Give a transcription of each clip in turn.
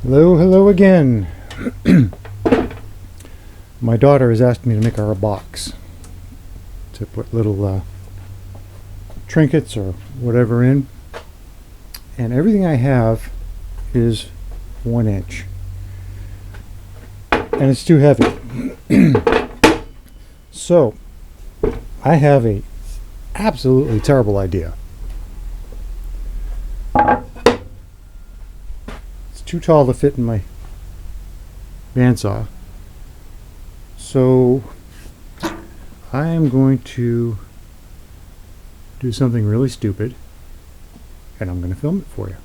Hello again. My daughter has asked me to make her a box to put little trinkets or whatever in, and everything I have is 1 inch, and it's too heavy. So I have a absolutely terrible idea. It's too tall to fit in my bandsaw, so I am going to do something really stupid, and I'm going to film it for you.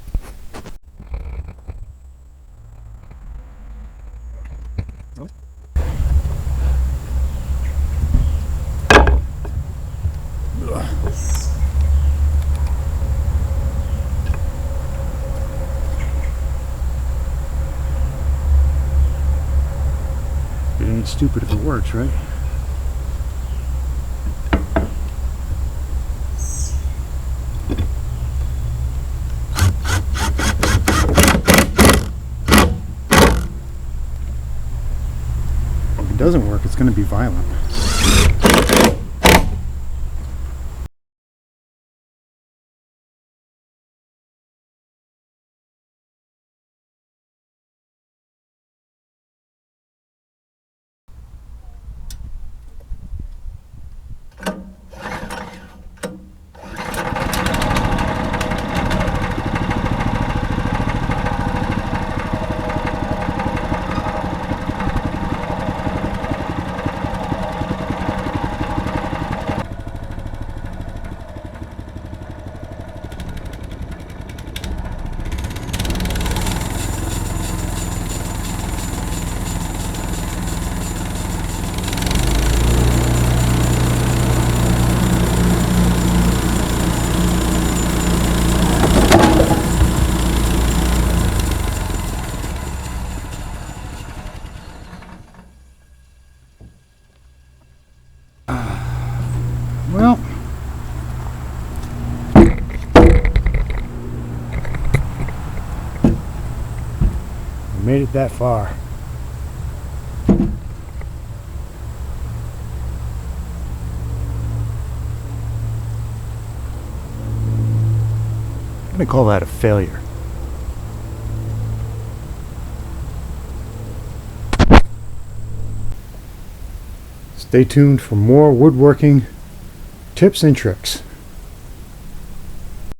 It ain't stupid if it works, right? If it doesn't work, it's going to be violent. Well, I made it that far. I'm going to call that a failure. Stay tuned for more woodworking tips and tricks.